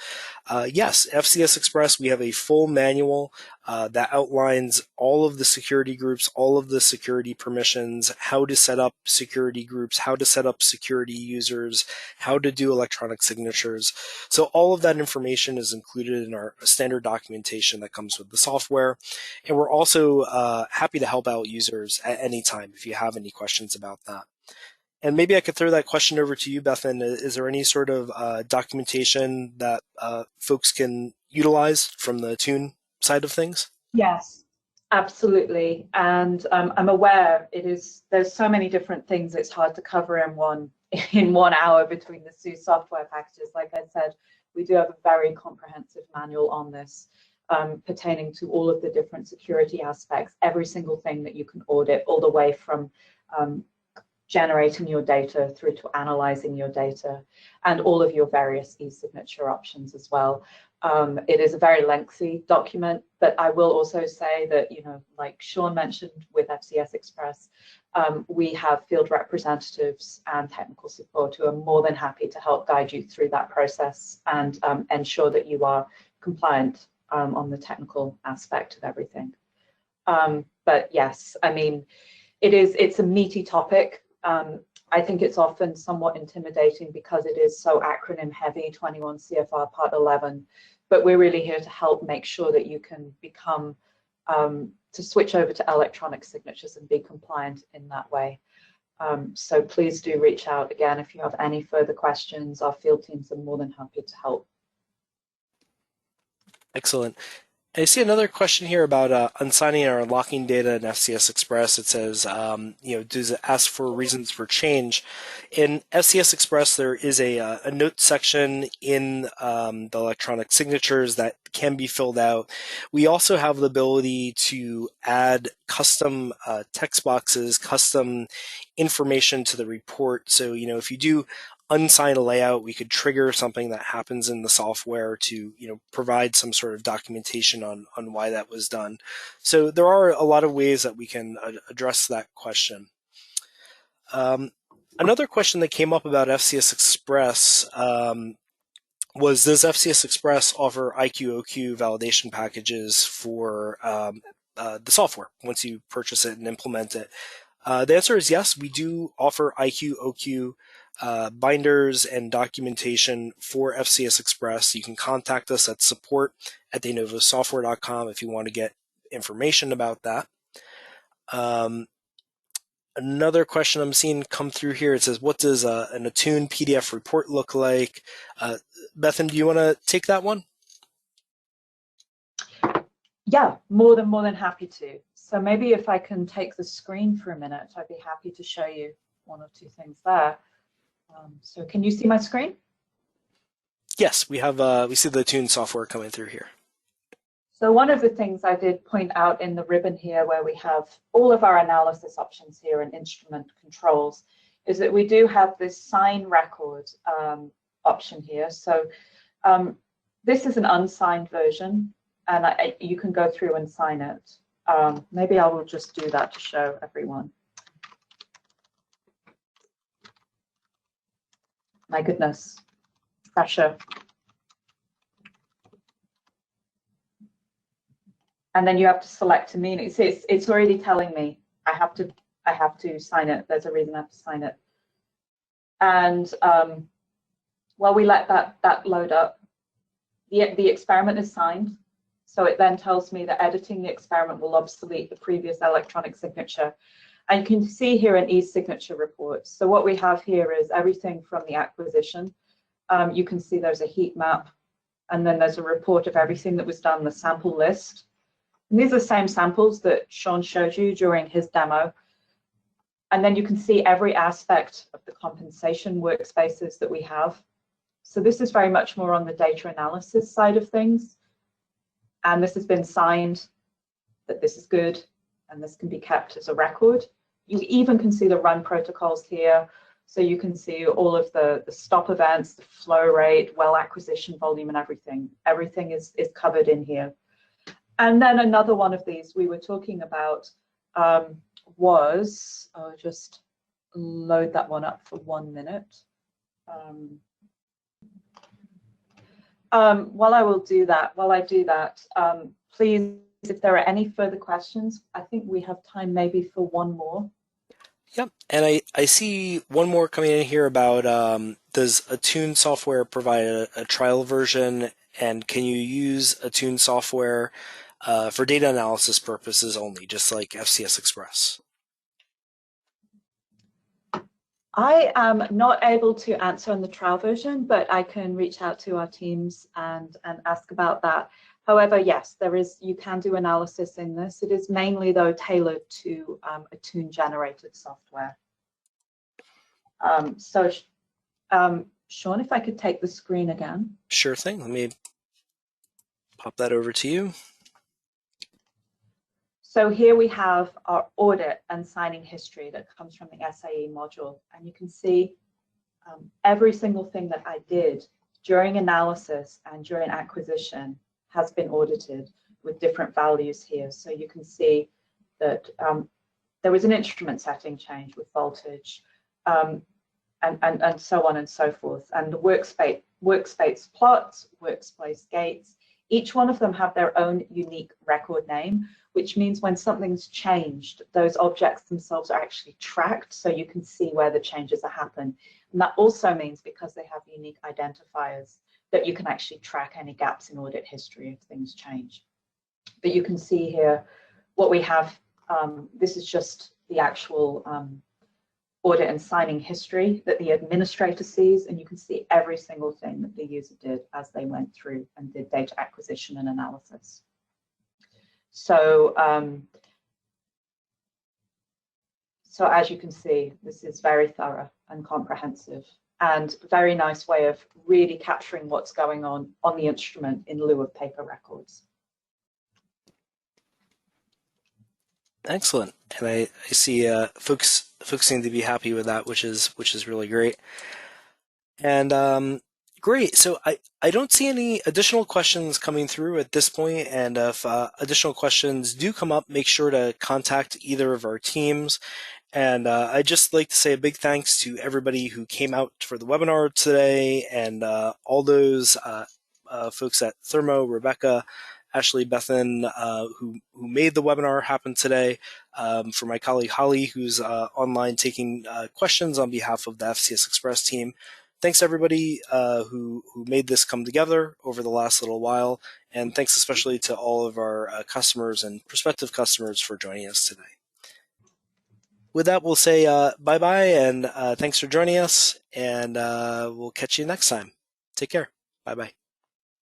Yes, FCS Express, we have a full manual that outlines all of the security groups, all of the security permissions, how to set up security groups, how to set up security users, how to do electronic signatures. So all of that information is included in our standard documentation that comes with the software. And we're also happy to help out users at any time if you have any questions about that. And maybe I could throw that question over to you, Bethan. Is there any sort of documentation that folks can utilize from the Attune side of things? Yes, absolutely. And I'm aware there's so many different things it's hard to cover in one hour between the two software packages. Like I said, we do have a very comprehensive manual on this pertaining to all of the different security aspects, every single thing that you can audit, all the way from generating your data through to analyzing your data, and all of your various e-signature options as well. It is a very lengthy document, but I will also say that, like Sean mentioned with FCS Express, we have field representatives and technical support who are more than happy to help guide you through that process and ensure that you are compliant on the technical aspect of everything. But yes, I mean, it's a meaty topic. I think it's often somewhat intimidating because it is so acronym heavy, 21 CFR Part 11, but we're really here to help make sure that you can become, to switch over to electronic signatures and be compliant in that way. So please do reach out again if you have any further questions. Our field teams are more than happy to help. Excellent. I see another question here about unsigning or unlocking data in FCS Express. It says, does it ask for reasons for change? In FCS Express, there is a note section in the electronic signatures that can be filled out. We also have the ability to add custom text boxes, custom information to the report. So, if you do unsign a layout, we could trigger something that happens in the software to provide some sort of documentation on why that was done. So there are a lot of ways that we can address that question. Another question that came up about FCS Express was, does FCS Express offer IQ/OQ validation packages for the software once you purchase it and implement it? The answer is yes, we do offer IQ/OQ binders and documentation for FCS Express. You can contact us at support@thenovosoftware.com if you want to get information about that. Another question I'm seeing come through here, it says, what does an Attune PDF report look like? Bethan, do you want to take that one? Yeah, more than happy to. So maybe if I can take the screen for a minute, I'd be happy to show you one or two things there. So can you see my screen? Yes, we see the Attune software coming through here. So one of the things I did point out in the ribbon here, where we have all of our analysis options here and instrument controls, is that we do have this sign record option here. So this is an unsigned version, and you can go through and sign it. Maybe I will just do that to show everyone. My goodness, pressure. And then you have to select a meaning. It's already telling me I have to sign it. There's a reason I have to sign it. And while we let that load up, the experiment is signed. So it then tells me that editing the experiment will obsolete the previous electronic signature. And you can see here an e-signature report. So what we have here is everything from the acquisition. You can see there's a heat map, and then there's a report of everything that was done, the sample list. And these are the same samples that Sean showed you during his demo. And then you can see every aspect of the compensation workspaces that we have. So this is very much more on the data analysis side of things. And this has been signed that this is good, and this can be kept as a record. You even can see the run protocols here. So you can see all of the stop events, the flow rate, well acquisition volume, and everything. Everything is covered in here. And then another one of these we were talking about was, I'll just load that one up for 1 minute. While I do that, please, if there are any further questions, I think we have time maybe for one more. Yep, and I see one more coming in here about does Attune software provide a trial version, and can you use Attune software for data analysis purposes only, just like FCS Express? I am not able to answer on the trial version, but I can reach out to our teams and ask about that. However, yes, you can do analysis in this. It is mainly, though, tailored to Attune generated software. Sean, if I could take the screen again. Sure thing. Let me pop that over to you. So here we have our audit and signing history that comes from the SAE module. And you can see every single thing that I did during analysis and during acquisition has been audited with different values here. So you can see that there was an instrument setting change with voltage and so on and so forth. And the workspace plots, workspace gates, each one of them have their own unique record name, which means when something's changed, those objects themselves are actually tracked, so you can see where the changes have happened. And that also means, because they have unique identifiers, that you can actually track any gaps in audit history if things change. But you can see here what we have. This is just the actual audit and signing history that the administrator sees, and you can see every single thing that the user did as they went through and did data acquisition and analysis. So, so as you can see, this is very thorough and comprehensive, and a very nice way of really capturing what's going on the instrument in lieu of paper records. Excellent, and I see folks seem to be happy with that, which is really great. And great. So I don't see any additional questions coming through at this point, and if additional questions do come up, make sure to contact either of our teams. And I'd just like to say a big thanks to everybody who came out for the webinar today, and all those folks at Thermo, Rebecca, Ashley, Bethan, who made the webinar happen today, for my colleague Holly, who's online taking questions on behalf of the FCS Express team. Thanks everybody who made this come together over the last little while, and thanks especially to all of our customers and prospective customers for joining us today. With that, we'll say bye-bye, and thanks for joining us, and we'll catch you next time. Take care. Bye-bye.